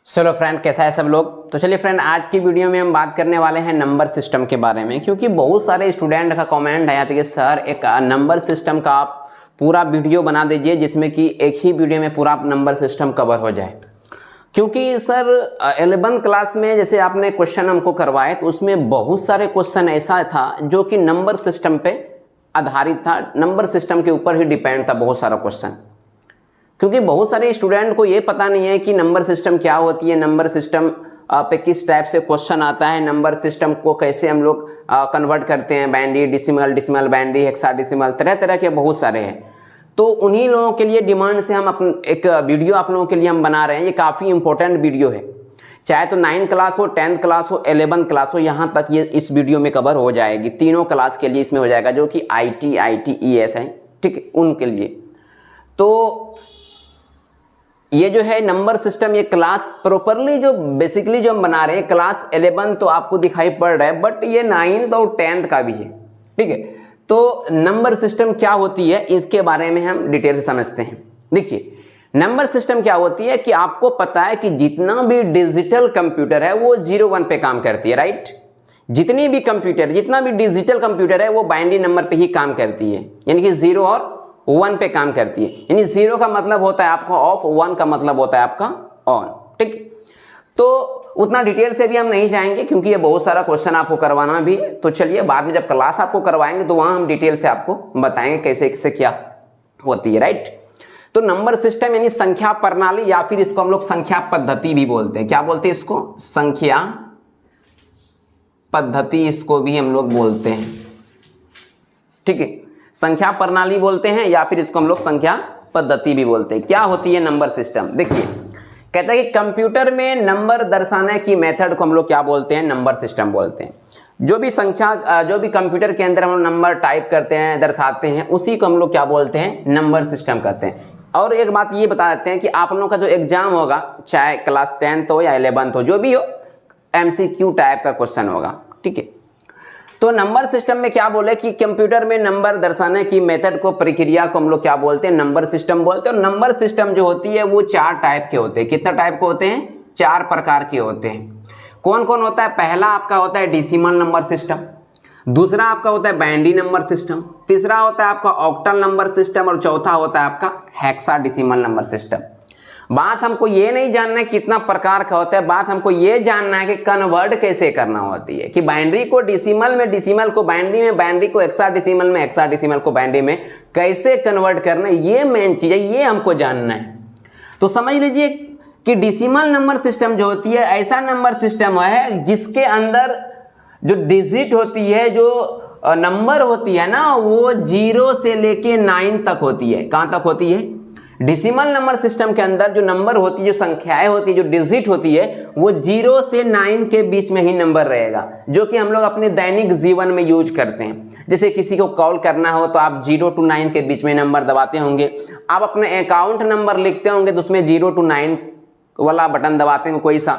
चलो फ्रेंड, कैसा है सब लोग। तो चलिए फ्रेंड, आज की वीडियो में हम बात करने वाले हैं नंबर सिस्टम के बारे में, क्योंकि बहुत सारे स्टूडेंट का कमेंट आया था कि सर एक नंबर सिस्टम का आप पूरा वीडियो बना दीजिए जिसमें कि एक ही वीडियो में पूरा नंबर सिस्टम कवर हो जाए। क्योंकि सर 11th क्लास में जैसे आपने क्वेश्चन हमको करवाए तो उसमें बहुत सारे क्वेश्चन ऐसा था जो कि नंबर सिस्टम पे आधारित था, नंबर सिस्टम के ऊपर ही डिपेंड था बहुत सारा क्वेश्चन। क्योंकि बहुत सारे स्टूडेंट को ये पता नहीं है कि नंबर सिस्टम क्या होती है, नंबर सिस्टम पे किस टाइप से क्वेश्चन आता है, नंबर सिस्टम को कैसे हम लोग कन्वर्ट करते हैं, binary, decimal, decimal binary, hexadecimal, तरह तरह के बहुत सारे हैं। तो उन्हीं लोगों के लिए डिमांड से हम एक वीडियो आप लोगों के लिए हम बना रहे हैं। ये काफ़ी इंपॉर्टेंट वीडियो है, चाहे तो 9th क्लास हो, 10th क्लास हो, 11th क्लास हो, यहाँ तक ये इस वीडियो में कवर हो जाएगी। तीनों क्लास के लिए इसमें हो जाएगा, जो कि IT, ITES है, ठीक है, उनके लिए। तो ये जो है नंबर सिस्टम, ये क्लास प्रॉपरली जो बेसिकली जो हम बना रहे हैं, क्लास 11 तो आपको दिखाई पड़ रहा है, बट ये 9th और 10th का भी है, ठीक है। तो नंबर सिस्टम क्या होती है इसके बारे में हम डिटेल से समझते हैं। देखिए, नंबर सिस्टम क्या होती है कि आपको पता है कि जितना भी डिजिटल कंप्यूटर है वो 0-1 पे काम करती है, राइट। जितनी भी कंप्यूटर, जितना भी डिजिटल कंप्यूटर है वो बाइनरी नंबर पे ही काम करती है, यानी कि 0 और 1 पे काम करती है। यानी 0 का मतलब होता है आपका ऑफ, 1 का मतलब होता है आपका ऑन, ठीक। तो उतना डिटेल से भी हम नहीं जाएंगे क्योंकि ये बहुत सारा क्वेश्चन आपको करवाना भी है। तो चलिए बाद में जब क्लास आपको करवाएंगे तो वहां हम डिटेल से आपको बताएंगे कैसे कैसे क्या होती है, राइट। तो नंबर सिस्टम यानी संख्या प्रणाली, या फिर इसको हम लोग संख्या पद्धति भी बोलते हैं। क्या बोलते हैं इसको? संख्या पद्धति इसको भी हम लोग बोलते हैं, ठीक है। संख्या प्रणाली बोलते हैं या फिर इसको हम लोग संख्या पद्धति भी बोलते हैं। क्या होती है नंबर सिस्टम? देखिए, कहता है कि कंप्यूटर में नंबर दर्शाने की मेथड को हम लोग क्या बोलते हैं? नंबर सिस्टम बोलते हैं। जो भी संख्या, जो भी कंप्यूटर के अंदर हम लोग नंबर टाइप करते हैं, दर्शाते हैं, उसी को हम लोग क्या बोलते हैं? नंबर सिस्टम कहते हैं। और एक बात ये बता देते हैं कि आप लोगों का जो एग्जाम होगा, चाहे क्लास 10th हो या 11th हो, जो भी हो, MCQ टाइप का क्वेश्चन होगा, ठीक है। तो नंबर सिस्टम में क्या बोले कि कंप्यूटर में नंबर दर्शाने की मेथड को, प्रक्रिया को हम लोग क्या बोलते हैं? नंबर सिस्टम बोलते हैं। और नंबर सिस्टम जो होती है वो 4 टाइप के होते हैं। कितना टाइप के होते हैं? 4 प्रकार के होते हैं। कौन कौन होता है? पहला आपका होता है डेसिमल नंबर सिस्टम, दूसरा आपका होता है बाइनरी नंबर सिस्टम, तीसरा होता है आपका ऑक्टल नंबर सिस्टम, और चौथा होता है आपका हेक्साडेसिमल नंबर सिस्टम। बात हमको ये नहीं जानना है कितना प्रकार का होता है, बात हमको ये जानना है कि कन्वर्ट कैसे करना होती है, कि बाइनरी को डेसिमल में, डेसिमल को बाइनरी में, बाइनरी को हेक्साडेसिमल में, हेक्साडेसिमल को बाइनरी में कैसे कन्वर्ट करना है, ये मेन चीज है, ये हमको जानना है। तो समझ लीजिए कि डेसिमल नंबर सिस्टम जो होती है ऐसा नंबर सिस्टम है जिसके अंदर जो डिजिट होती है, जो नंबर होती है ना, वो 0 से लेके 9 तक होती है। कहां तक होती है? डेसिमल नंबर सिस्टम के अंदर जो नंबर होती है, जो संख्याएं होती है, जो डिजिट होती है, वो 0 से 9 के बीच में ही नंबर रहेगा, जो कि हम लोग अपने दैनिक जीवन में यूज करते हैं। जैसे किसी को कॉल करना हो तो आप 0 to 9 के बीच में नंबर दबाते होंगे। आप अपने अकाउंट नंबर लिखते होंगे तो उसमें 0 to 9 वाला बटन दबाते हैं कोई सा,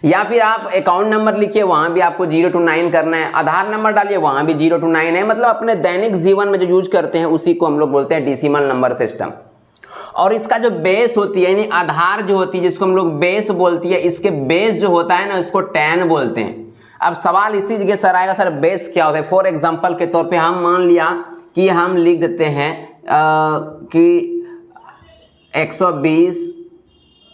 या फिर आप अकाउंट नंबर लिखिए, वहां भी आपको 0 to 9 करना है। आधार नंबर डालिए, वहां भी 0 to 9 है। मतलब अपने दैनिक जीवन में जो यूज करते हैं उसी को हम लोग बोलते हैं डेसिमल नंबर सिस्टम। और इसका जो बेस होती है, यानी आधार जो होती है, जिसको हम लोग बेस बोलती है, इसके बेस जो होता है ना, इसको 10 बोलते हैं। अब सवाल इसी जगह सर आएगा, सर बेस क्या होता है? फॉर एग्जांपल के तौर पे हम मान लिया कि हम लिख देते हैं कि 120,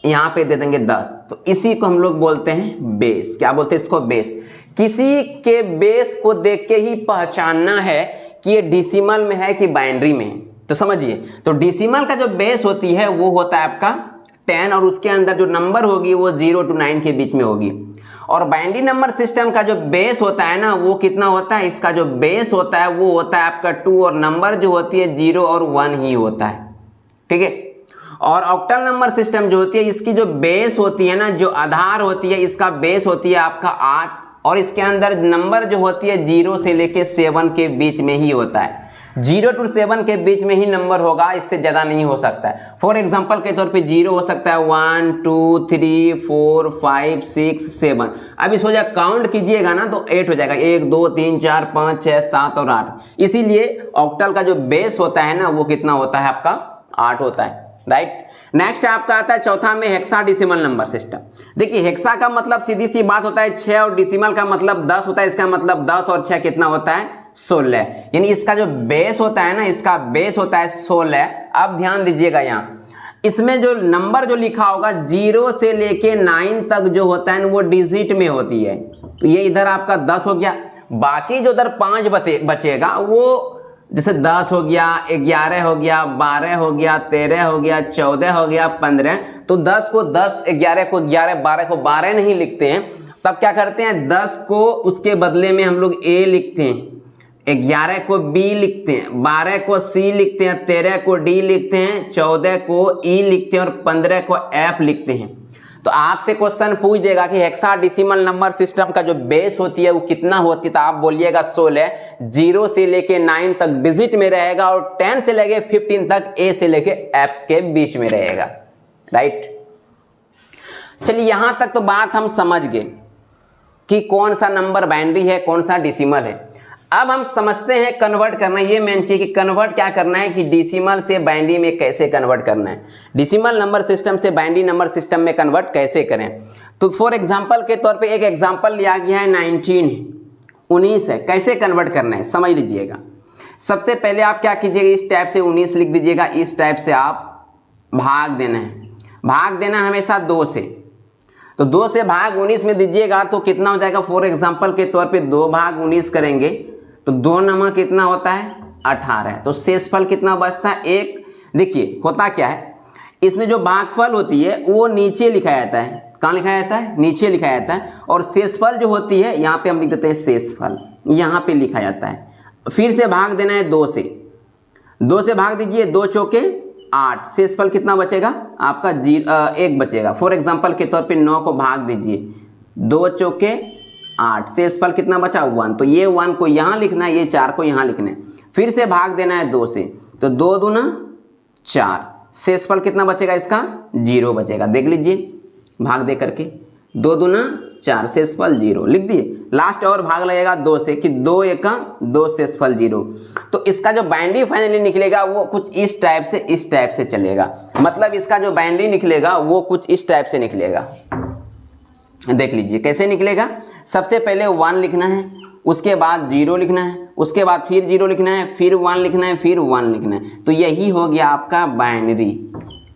यहाँ पे दे देंगे 10, तो इसी को हम लोग बोलते हैं बेस। क्या बोलते हैं इसको? बेस। किसी के बेस को देख के ही पहचानना है कि ये डेसिमल में है कि बाइनरी में है। तो समझिए, तो डेसिमल का जो बेस होती है वो होता है आपका 10, और उसके अंदर जो नंबर होगी वो 0 to 9 के बीच में होगी। और बाइनरी नंबर सिस्टम का जो बेस होता है ना, वो कितना होता है? इसका जो बेस होता है वो होता है आपका 2, और नंबर जो होती है 0 और 1 ही होता है, ठीक है। और ऑक्टल नंबर सिस्टम जो होती है, इसकी जो बेस होती है ना, जो आधार होती है, इसका बेस होती है आपका 8, और इसके अंदर नंबर जो होती है 0 से लेके 7 के बीच में ही होता है। 0 to 7 के बीच में ही नंबर होगा, इससे ज्यादा नहीं हो सकता है। फॉर एग्जांपल के तौर पे 0 हो सकता है 1 2 3 4 5 6 7। अब इसको जब काउंट कीजिएगा ना तो 8 हो जाएगा, 1 2 3 4 5 6 7 और 8। इसीलिए ऑक्टल का जो बेस होता है ना, वो कितना होता है? आपका 8 होता है। राइट। नेक्स्ट आपका आता है चौथा में हेक्साडेसिमल नंबर सिस्टम। देखिए हेक्सा का मतलब सीधी सी बात होता है 6 और डेसिमल का मतलब 10 होता है। इसका मतलब 10 और 6 कितना होता है 16, यानी इसका जो बेस होता है ना, इसका बेस होता है 16। अब ध्यान दीजिएगा यहाँ इसमें जो नंबर जो लिखा होगा 0 से लेके 9 तक जो होता है वो डिजिट में होती है। तो ये इधर आपका 10 हो गया, बाकी जो इधर 5 बचेगा वो जैसे 10 हो गया, 11 हो गया, 12 हो गया, 13 हो गया, 14 हो गया, 15। तो 10 को 10, 11 को 11, 12 को 12 नहीं लिखते हैं, तब क्या करते हैं 10 को उसके बदले में हम लोग ए लिखते हैं, 11 को बी लिखते हैं, 12 को सी लिखते हैं, 13 को डी लिखते हैं, 14 को ई लिखते हैं और 15 को एफ लिखते हैं। तो आपसे क्वेश्चन पूछ देगा कि हेक्साडेसिमल नंबर सिस्टम का जो बेस होती है वो कितना होती है, तो आप बोलिएगा 16। 0 से लेके 9 तक डिजिट में रहेगा और 10 से लेके 15 तक ए से लेके एफ के बीच में रहेगा, राइट। चलिए यहां तक तो बात हम समझ गए कि कौन सा नंबर बाइनरी है, कौन सा डेसिमल है। अब हम समझते हैं कन्वर्ट करना, ये मेन चीज कि कन्वर्ट क्या करना है कि डेसिमल से बाइनरी में कैसे कन्वर्ट करना है, डेसिमल नंबर सिस्टम से बाइनरी नंबर सिस्टम में कन्वर्ट कैसे करें। तो फॉर एग्जांपल के तौर पे एक एग्जांपल लिया गया है 19 है, कैसे कन्वर्ट करना है समझ लीजिएगा। सबसे पहले आप क्या कीजिएगा, इस टाइप से 19 लिख दीजिएगा, इस टाइप से आप भाग देना है, भाग देना हमेशा 2 से। तो 2 से भाग 19 में दीजिएगा तो कितना हो जाएगा, फॉर एग्जांपल के तौर पे 2 भाग 19 करेंगे तो 2 नंबर कितना होता है 18। तो शेषफल कितना बचता है 1। देखिए होता क्या है, इसमें जो भागफल होती है वो नीचे लिखा जाता है, कहाँ लिखा जाता है नीचे लिखा जाता है, और शेषफल जो होती है यहाँ पे हम लिख देते हैं शेषफल, यहाँ पे लिखा जाता है। फिर से भाग देना है 2 से, 2 से भाग दीजिए, 2 चौके 8, शेषफल कितना बचेगा आपका 1 बचेगा। फॉर एग्जाम्पल के तौर पे 9 को भाग दीजिए, 2 चौके 8, शेषफल कितना बचा 1। तो ये 1 को यहाँ लिखना है, ये 4 को यहाँ लिखना है। फिर से भाग देना है 2 से, तो 2 दूना 4, शेषफल कितना बचेगा इसका 0 बचेगा। देख लीजिए भाग दे करके, 2 दूना 4, शेषफल 0 लिख दिए। लास्ट और भाग लगेगा 2 से कि 2 1 2, शेषफल 0। तो इसका जो बाइनरी फाइनली निकलेगा वो कुछ इस टाइप से चलेगा, मतलब इसका जो बाइनरी निकलेगा वो कुछ इस टाइप से निकलेगा। देख लीजिए कैसे निकलेगा। सबसे पहले 1 लिखना है, उसके बाद 0 लिखना है, उसके बाद फिर 0 लिखना है, फिर 1 लिखना है, फिर 1 लिखना है। तो यही हो गया आपका बाइनरी,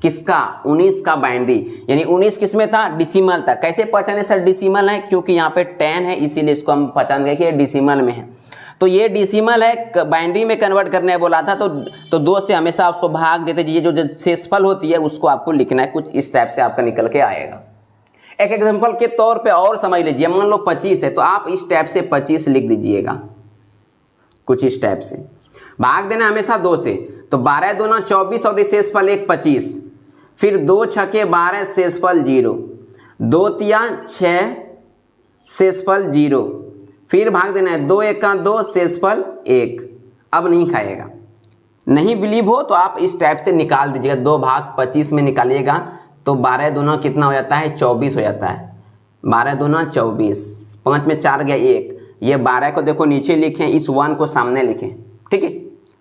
किसका 19 का बाइनरी। यानी 19 किस में था डेसिमल था। कैसे पहचाने सर डेसिमल है, क्योंकि यहाँ पे 10 है इसीलिए इसको हम पहचान गए कि ये डेसिमल में है। तो ये डेसिमल है, बाइनरी में कन्वर्ट करने बोला था, तो 2 से हमेशा उसको भाग देते जाइए, जो शेषफल होती है उसको आपको लिखना है, कुछ इस टाइप से आपका निकल के आएगा। एक एग्जांपल के तौर पे और समझ लीजिए, मान लो 25 है तो आप इस टाइप से 25 लिख दीजिएगा, कुछ इस टाइप से। भाग देना हमेशा 2 से, तो 12 दूना 24 और शेषफल 1 25, फिर 2 छके 12, शेषफल 0, 2 तिया 6, शेषफल 0, फिर भाग देना है 2 1 2, शेषफल 1। अब नहीं खाएगा, नहीं बिलीव हो तो आप इस टाइप से निकाल दीजिएगा, 2 भाग 25 में निकालिएगा तो 12 दूना कितना हो जाता है 24 हो जाता है, 12 दूना 24, 5 में 4 गया 1। ये 12 को देखो नीचे लिखें, इस 1 को सामने लिखें, ठीक है।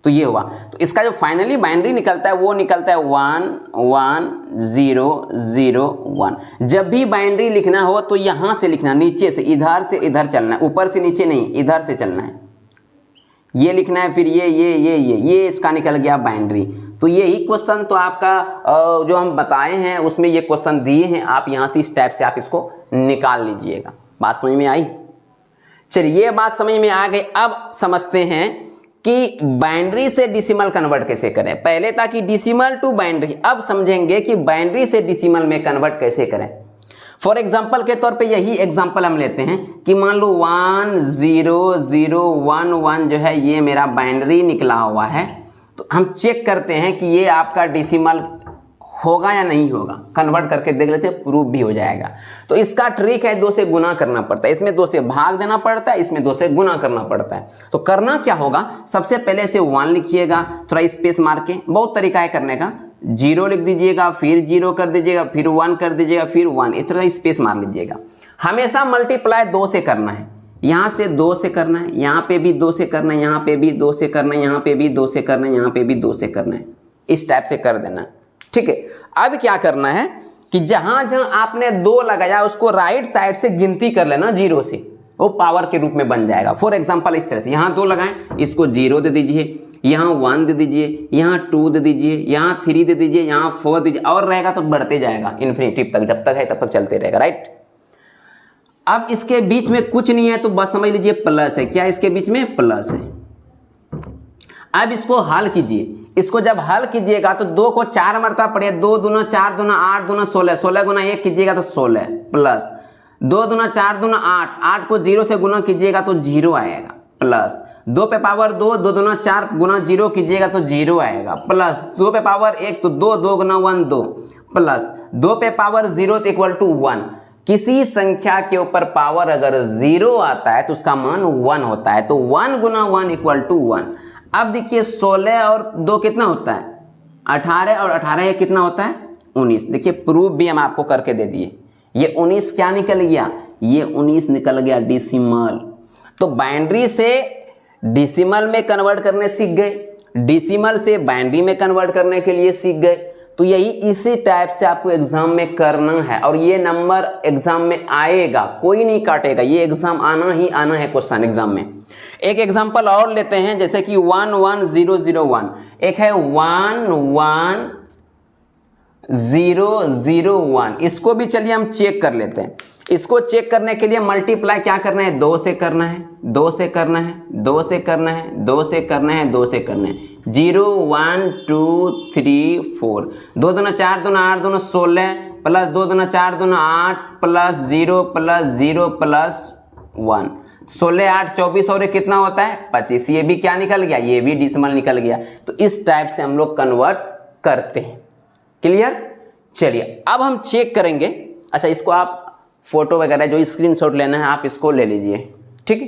तो ये हुआ, तो इसका जो फाइनली बाइनरी निकलता है वो निकलता है 1 1 0 0 1। जब भी बाइनरी लिखना हो तो यहाँ से लिखना, नीचे से इधर चलना है, ऊपर से नीचे नहीं, इधर से चलना है, ये लिखना है। फिर ये इसका निकल गया बाइनरी। तो यही क्वेश्चन तो आपका जो हम बताए हैं उसमें ये क्वेश्चन दिए हैं, आप यहाँ से इस टाइप से आप इसको निकाल लीजिएगा। बात समझ में आई? चलिए ये बात समझ में आ गई। अब समझते हैं कि बाइनरी से डेसिमल कन्वर्ट कैसे करें। पहले था कि डेसिमल टू बाइनरी, अब समझेंगे कि बाइनरी से डेसिमल में कन्वर्ट कैसे करें। फॉर एग्जाम्पल के तौर पे यही एग्जाम्पल हम लेते हैं कि मान लो 1 0 0 1 1 जो है ये मेरा बाइनरी निकला हुआ है। तो हम चेक करते हैं कि ये आपका डेसिमल होगा या नहीं होगा, कन्वर्ट करके देख लेते हैं, प्रूफ भी हो जाएगा। तो इसका ट्रिक है 2 से गुना करना पड़ता है, इसमें 2 से भाग देना पड़ता है, इसमें 2 से गुना करना पड़ता है। तो करना क्या होगा, सबसे पहले से 1 लिखिएगा, थोड़ा स्पेस मार के, बहुत तरीका है करने का। 0 लिख दीजिएगा, फिर 0 कर दीजिएगा, फिर 1 कर दीजिएगा, फिर 1, इस तरह स्पेस मार लीजिएगा। हमेशा मल्टीप्लाई 2 से करना है, यहाँ से 2 से करना है, यहाँ पे भी 2 से करना है, यहाँ पे भी 2 से करना है, यहाँ पे भी 2 से करना है, यहाँ पे भी 2 से करना है, इस टाइप से कर देना। ठीक है। अब क्या करना है कि जहां जहां आपने 2 लगाया उसको राइट साइड से गिनती कर लेना 0 से, वो पावर के रूप में बन जाएगा। फॉर एग्जांपल इस तरह से यहाँ 2 लगाएं, इसको 0 दे दीजिए, यहाँ 1 दे दीजिए, यहाँ 2 दे दीजिए, यहाँ 3 दे दीजिए, यहाँ 4 दीजिए, और रहेगा तो बढ़ते जाएगा इन्फिनिटिव तक, जब तक है तब तक चलते रहेगा, राइट। अब इसके बीच में कुछ नहीं है तो बस समझ लीजिए प्लस है। क्या इसके बीच में? प्लस है। अब इसको हल कीजिए, इसको जब हल कीजिएगा तो 2 को 4 मरतबा पढ़िए, 2 दूना 4 दूना 8 दूना 16, 16 गुना 1 कीजिएगा तो 16 प्लस 2 दूना 4 दूना 8, 8 को 0 से गुना कीजिएगा तो 0 आएगा, प्लस 2 पे पावर 2, 2 दूना 4 गुना 0 कीजिएगा तो 0 आएगा, प्लस 2 पे पावर 1 तो 2, 2 गुना 1 2, प्लस 2 पे पावर 0 तो इक्वल टू 1। किसी संख्या के ऊपर पावर अगर 0 आता है तो उसका मान 1 होता है, तो 1 गुना 1 इक्वल टू 1। अब देखिए 16 और 2 कितना होता है? 18, और 18 ये कितना होता है? 19। देखिए प्रूफ भी हम आपको करके दे दिए। ये 19 क्या निकल गया? ये 19 निकल गया डेसिमल। तो बाइनरी से डेसिमल में कन्वर्ट करने सीख गए, डेसिमल से बाइनरी में कन्वर्ट करने के लिए सीख गए। तो यही इसी टाइप से आपको एग्जाम में करना है, और ये नंबर एग्जाम में आएगा, कोई नहीं काटेगा, ये एग्जाम आना ही आना है क्वेश्चन एग्जाम में। एक एग्जांपल और लेते हैं, जैसे कि 11001, एक है 11001, इसको भी चलिए हम चेक कर लेते हैं। इसको चेक करने के लिए मल्टीप्लाई क्या करना है? 2 से करना है, 2 से करना है, 2 से करना है, 2 से करना है, 2 से करना है। 0 1 2 3 4, 2 दूना 4 दूना 8 दूना 16, प्लस 2 दूना 4 दूना 8, प्लस 0 प्लस 0 प्लस 1, 16 8 24 और कितना होता है? 25। ये भी क्या निकल गया? ये भी डेसिमल निकल गया। तो इस टाइप से हम लोग कन्वर्ट करते हैं। क्लियर? चलिए अब हम चेक करेंगे। अच्छा, इसको आप फोटो वगैरह जो स्क्रीनशॉट लेना है आप इसको ले लीजिए, ठीक है।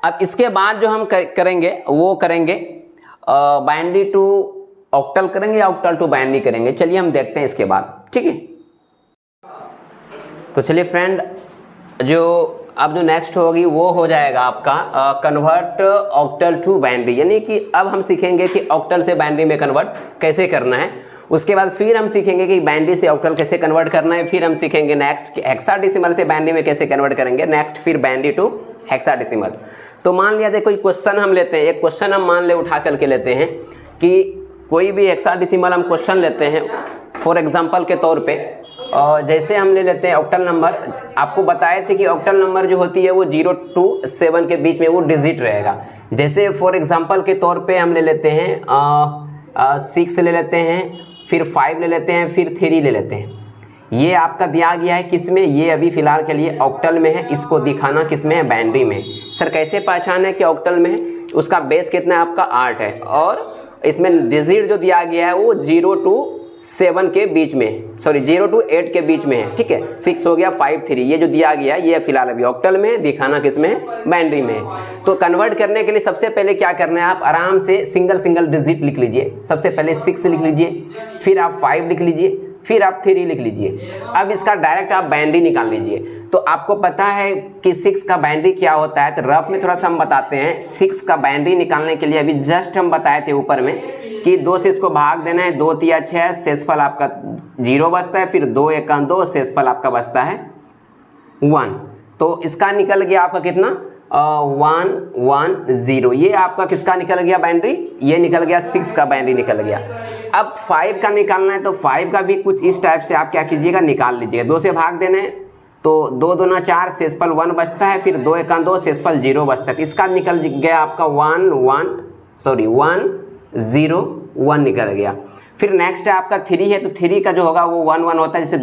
अब इसके बाद जो हम करेंगे वो करेंगे बाइनरी टू ऑक्टल करेंगे या ऑक्टल टू बाइनरी करेंगे। चलिए हम देखते हैं इसके बाद, ठीक है। तो चलिए फ्रेंड, अब जो नेक्स्ट होगी वो हो जाएगा आपका कन्वर्ट ऑक्टल टू बाइनरी, यानी कि अब हम सीखेंगे कि ऑक्टल से बाइनरी में कन्वर्ट कैसे करना है। उसके बाद फिर हम सीखेंगे कि बाइनरी से ऑक्टल कैसे कन्वर्ट करना है। फिर हम सीखेंगे नेक्स्ट कि हेक्साडेसिमल से बाइनरी में कैसे कन्वर्ट करेंगे। नेक्स्ट फिर बाइनरी टू हेक्साडेसिमल। तो मान लिया कोई क्वेश्चन हम लेते हैं, एक क्वेश्चन हम मान ले उठा करके लेते हैं कि कोई भी हेक्साडेसिमल हम क्वेश्चन लेते हैं। फॉर एग्जांपल के तौर पे जैसे हम ले लेते हैं ऑक्टल नंबर। आपको बताए थे कि ऑक्टल नंबर जो होती है वो 0 to 7 के बीच में वो डिजिट रहेगा। जैसे फॉर एग्जांपल के तौर पे हम ले लेते हैं 6 ले लेते हैं, फिर 5 ले लेते हैं, फिर 3 ले लेते हैं। ये आपका दिया गया है किस में? ये अभी फिलहाल के लिए ऑक्टल में है। इसको दिखाना किस में है? बाइनरी में। सर कैसे पहचान है कि ऑक्टल में है? उसका बेस कितना है? आपका 8 है, और इसमें डिजिट जो दिया गया है वो 0 to 7 के बीच में, सॉरी 0 to 8 के बीच में है, ठीक है। 6 हो गया, 5 3, ये जो दिया गया है ये फिलहाल अभी ऑक्टल में है, दिखाना किस में है? बाइनरी में है। तो कन्वर्ट करने के लिए सबसे पहले क्या करना है? आप आराम से सिंगल सिंगल डिजिट लिख लीजिए। सबसे पहले 6 लिख लीजिए, फिर आप 5 लिख लीजिए, फिर आप 3 लिख लीजिए। अब इसका डायरेक्ट आप बाइनरी निकाल लीजिए। तो आपको पता है कि 6 का बाइनरी क्या होता है, तो रफ में थोड़ा सा हम बताते हैं। 6 का बाइनरी निकालने के लिए अभी जस्ट हम बताए थे ऊपर में कि 2 से इसको भाग देना है, 2 3 6, शेषफल आपका 0 बचता है, फिर 2 1 2, शेषफल आपका बचता है 1। तो इसका निकल गया आपका कितना? 1 1 0। ये आपका किसका निकल गया बाइनरी? ये निकल गया 6 का बाइनरी निकल गया। अब 5 का निकालना है, तो 5 का भी कुछ इस टाइप से आप क्या कीजिएगा? निकाल लीजिएगा। 2 से भाग देना है तो 2 दूना 4, शेषफल 1 बचता है, फिर 2 1 2, शेषफल 0 बचता है। इसका निकल गया आपका 1 0 1 निकल गया। फिर नेक्स्ट है आपका 3 है, तो 3 का जो होगा वो 1 1 होता है। जैसे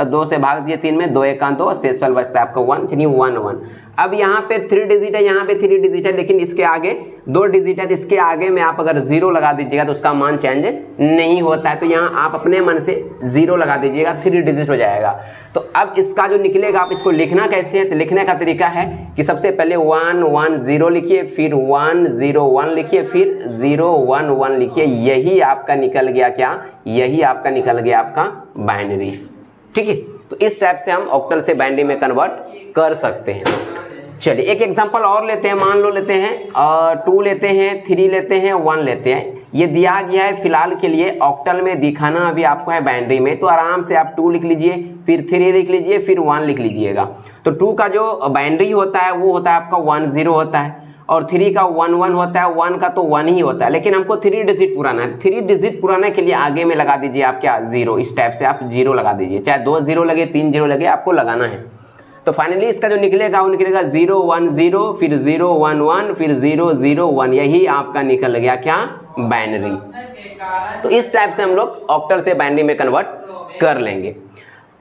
2 से भाग दिए 3 में, 2 1 2, शेषफल बचता है आपका 1 3 1 1। अब यहाँ पे 3 डिजिट है, यहाँ पे 3 डिजिट है, लेकिन इसके आगे 2 डिजिट है, तो इसके आगे में आप अगर 0 लगा दीजिएगा तो उसका मान चेंज नहीं होता है। तो यहाँ आप अपने मन से 0 लगा दीजिएगा, 3 डिजिट हो जाएगा। तो अब इसका जो निकलेगा आप इसको लिखना कैसे है? तो लिखने का तरीका है कि सबसे पहले 1 1 0 लिखिए, फिर 1 0 1 लिखिए, फिर 0 1 1 लिखिए। यही आपका निकल गया क्या? यही आपका निकल गया आपका बाइनरी, ठीक है। तो इस टाइप से हम ऑक्टल से बाइनरी में कन्वर्ट कर सकते हैं। चलिए एक एग्जांपल और लेते हैं। मान लो लेते हैं 2 लेते हैं, 3 लेते हैं, 1 लेते हैं। ये दिया गया है फिलहाल के लिए ऑक्टल में, दिखाना अभी आपको है बाइनरी में, तो आराम से आप 2 लिख लीजिए, फिर 3 लिख लीजिए, फिर 1 लिख लीजिएगा। तो 2 का जो बाइनरी होता है वो होता है आपका 10 होता है, और 3 का 11 होता है, 1 का तो 1 ही होता है, लेकिन हमको 3 डिजिट पुराना है। 3 डिजिट पुराने के लिए आगे में लगा दीजिए आप क्या 0, इस टाइप से आप 0 लगा दीजिए, चाहे 2 0 लगे 3 0 लगे, आपको लगाना है। तो फाइनली इसका जो निकलेगा वो निकलेगा 0 1 0, फिर 0 1 1, फिर 0 0 1, यही आपका निकल गया क्या बाइनरी। तो इस टाइप से हम लोग ऑक्टल से बाइनरी में कन्वर्ट कर लेंगे।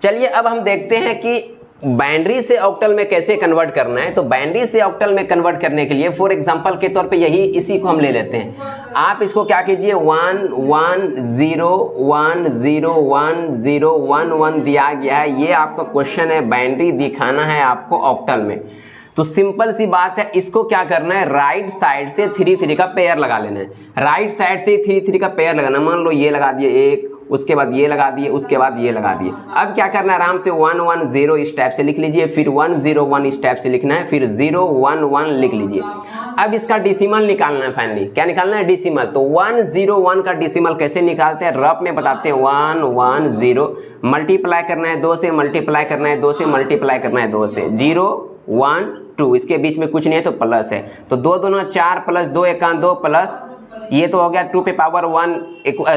चलिए अब हम देखते हैं कि बाइनरी से ऑक्टल में कैसे कन्वर्ट करना है। तो बाइनरी से ऑक्टल में कन्वर्ट करने के लिए फॉर एग्जांपल के तौर पे यही इसी को हम ले लेते हैं। आप इसको क्या कीजिए 1 1 0 1 0 1 0 1 1 दिया गया है, ये आपका क्वेश्चन है, बाइनरी दिखाना है आपको ऑक्टल में। तो सिंपल सी बात है, इसको क्या करना है राइट साइड से 3 3 का पेयर लगा लेना है। राइट साइड से 3 3 का पेयर लगाना, मान लो ये लगा दिए एक, उसके बाद ये लगा दिए, उसके बाद ये लगा दिए। अब क्या करना है आराम से 1 1 0 इस टाइप से लिख लीजिए, फिर 1 0 1 इस टाइप से लिखना है, फिर 0 1 1 लिख लीजिए। अब इसका डिसिमल निकालना है, फाइनली क्या निकालना है डिसिमल। तो 1 0 1 का डिसिमल कैसे निकालते हैं रफ में बताते हैं। 1 1 0 मल्टीप्लाई करना है 2 से, मल्टीप्लाई करना है 2 से, मल्टीप्लाई करना है 2 से, 0 1 2, इसके बीच में कुछ नहीं है तो प्लस है, तो 2 दूना 4 प्लस 2 एका 2 प्लस ये तो हो गया 2 पे पावर 1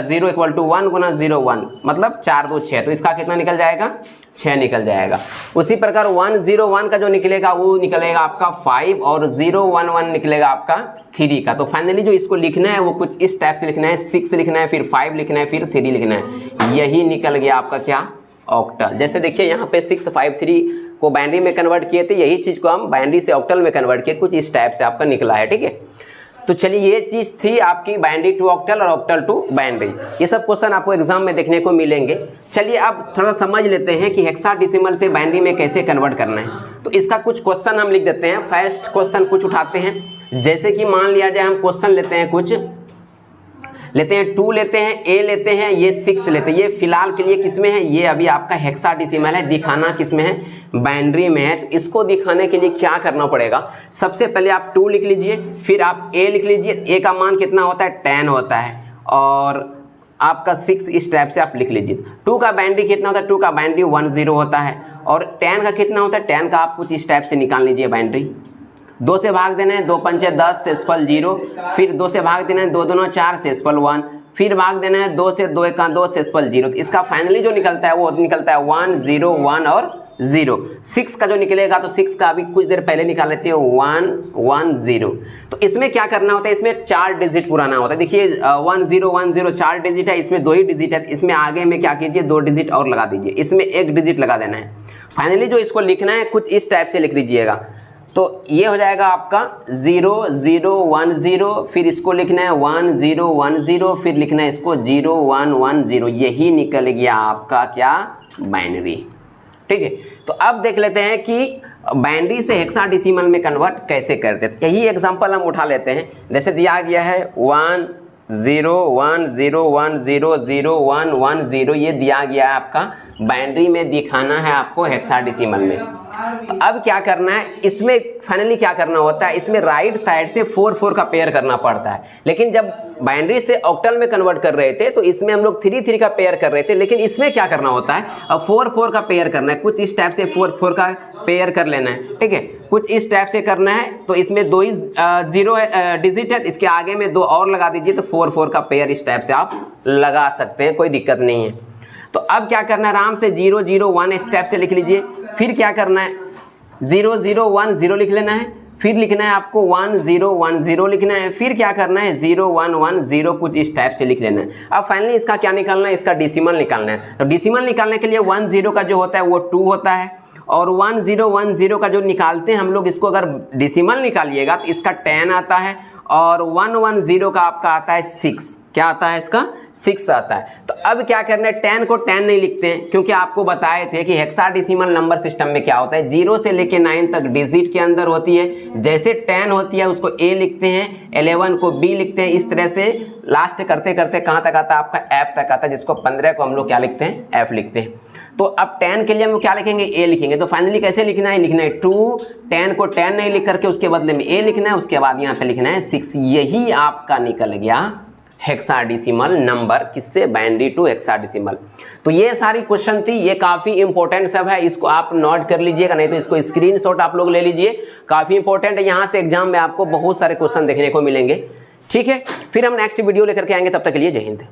0 इक्वल टू 1 गुना 0 1, मतलब 4 2 6, तो इसका कितना निकल जाएगा 6 निकल जाएगा। उसी प्रकार 1 0 1 का जो निकलेगा वो निकलेगा आपका 5, और 0 1 1 निकलेगा आपका 3 का। तो फाइनली जो इसको लिखना है वो कुछ इस टाइप से लिखना है, 6 लिखना है, फिर 5 लिखना है, फिर 3 लिखना है, यही निकल गया आपका क्या ऑक्टल। जैसे देखिए यहाँ पे 6 5 3 को बाइनरी में कन्वर्ट किए थे, यही चीज को हम बाइनरी से ऑक्टल में कन्वर्ट किए, कुछ इस टाइप से आपका निकला है, ठीक है। तो चलिए ये चीज थी आपकी बाइनरी टू ऑक्टल और ऑक्टल टू बाइनरी। ये सब क्वेश्चन आपको एग्जाम में देखने को मिलेंगे। चलिए अब थोड़ा समझ लेते हैं कि हेक्साडेसिमल से बाइनरी में कैसे कन्वर्ट करना है। तो इसका कुछ क्वेश्चन हम लिख देते हैं। फर्स्ट क्वेश्चन कुछ उठाते हैं, जैसे कि मान लिया जाए हम क्वेश्चन लेते हैं, कुछ लेते हैं 2 लेते हैं, ए लेते हैं, ये 6 लेते हैं। ये फिलहाल के लिए किसमें है, ये अभी आपका हेक्साडेसिमल है, दिखाना किसमें है बाइनरी में है। तो इसको दिखाने के लिए क्या करना पड़ेगा, सबसे पहले आप 2 लिख लीजिए, फिर आप ए लिख लीजिए। ए का मान कितना होता है 10 होता है, और आपका 6 इस टाइप से आप लिख लीजिए। 2 का बाइनरी कितना होता है, 2 का बाइनरी 1 0 होता है, और 10 का कितना होता है, 10 का आप कुछ इस टाइप से निकाल लीजिए बाइनरी। 2 से भाग देना है, 2 पंचे 10 से स्पल 0, फिर 2 से भाग देना है, 2 दूना 4 से स्पल 1, फिर भाग देना है 2 से 2 एका 2 से स्पल 0। तो इसका फाइनली जो निकलता है वो निकलता है 1 0 1 और 0। 6 का जो निकलेगा, तो 6 का अभी कुछ देर पहले निकाल लेते हैं 1 1 0। तो इसमें क्या करना होता है, इसमें 4 डिजिट पुराना होता है। देखिए 1 0 1 0 4 डिजिट है, इसमें 2 ही डिजिट है, इसमें आगे में क्या कीजिए 2 डिजिट और लगा दीजिए, इसमें 1 डिजिट लगा देना है। फाइनली जो इसको लिखना है कुछ इस टाइप से लिख दीजिएगा। तो ये हो जाएगा आपका 0 0 1 0, फिर इसको लिखना है 1 0 1 0, फिर लिखना है इसको 0 1 1 0, यही निकल गया आपका क्या बाइनरी, ठीक है। तो अब देख लेते हैं कि बाइनरी से हेक्साडेसिमल में कन्वर्ट कैसे करते हैं। यही एग्जांपल हम उठा लेते हैं, जैसे दिया गया है 1 0 1 0 1 0 0 1 1 0, ये दिया गया है आपका बाइनरी में, दिखाना है आपको हेक्साडेसिमल में। अब क्या करना है, इसमें फाइनली क्या करना होता है, इसमें राइट साइड से 4 4 का पेयर करना पड़ता है। लेकिन जब बाइनरी से ऑक्टल में कन्वर्ट कर रहे थे तो इसमें हम लोग 3 3 का पेयर कर रहे थे, लेकिन इसमें क्या करना होता है, अब 4 4 का पेयर करना है, कुछ इस टाइप से 4 4 का पेयर कर लेना है, ठीक है, कुछ इस टाइप से करना है। तो इसमें 2 ही 0 है डिजिट है, इसके आगे में 2 और लगा दीजिए, तो 4 4 का पेयर इस टाइप से आप लगा सकते हैं, कोई दिक्कत नहीं है। तो अब क्या करना है, आराम से 0 0 1 स्टेप से लिख लीजिए, फिर क्या करना है 0 0 1 0 लिख लेना है, फिर लिखना है आपको 1 0 1 0 लिखना है, फिर क्या करना है 0 1 1 0 कुछ इस टाइप से लिख लेना है। अब फाइनली इसका क्या निकालना है, इसका डेसिमल निकालना है। तो डेसिमल निकालने के लिए 1 0 का जो होता है वो 2 होता है, और 1 0 1 0 का जो निकालते हैं हम लोग, इसको अगर डेसिमल निकालिएगा तो इसका 10 आता है, और 1 1 0 का आपका आता है 6। क्या आता है इसका 6 आता है। तो अब क्या करना है, 10 को 10 नहीं लिखते हैं, क्योंकि आपको बताए थे कि हेक्साडेसिमल नंबर सिस्टम में क्या होता है, 0 से लेके 9 तक डिजिट के अंदर होती है। जैसे 10 होती है उसको A लिखते हैं, 11 को B लिखते हैं, इस तरह से लास्ट करते करते कहाँ तक आता है आपका F तक आता है, जिसको 15 को हम लोग क्या लिखते हैं F लिखते हैं। तो अब 10 के लिए हम क्या लिखेंगे, A लिखेंगे। तो फाइनली कैसे लिखना है, लिखना है 2, 10 को 10 नहीं लिख करके उसके बदले में A लिखना है, उसके बाद यहाँ पे लिखना है 6, यही आपका निकल गया हेक्साडेसिमल नंबर, किससे, बाइनरी टू हेक्साडेसिमल। तो ये सारी क्वेश्चन थी, ये काफ़ी इंपॉर्टेंट सब है, इसको आप नोट कर लीजिएगा, नहीं तो इसको स्क्रीनशॉट आप लोग ले लीजिए, काफ़ी इंपॉर्टेंट है। यहाँ से एग्जाम में आपको बहुत सारे क्वेश्चन देखने को मिलेंगे। ठीक है, फिर हम नेक्स्ट वीडियो लेकर के आएंगे, तब तक के लिए जय हिंद।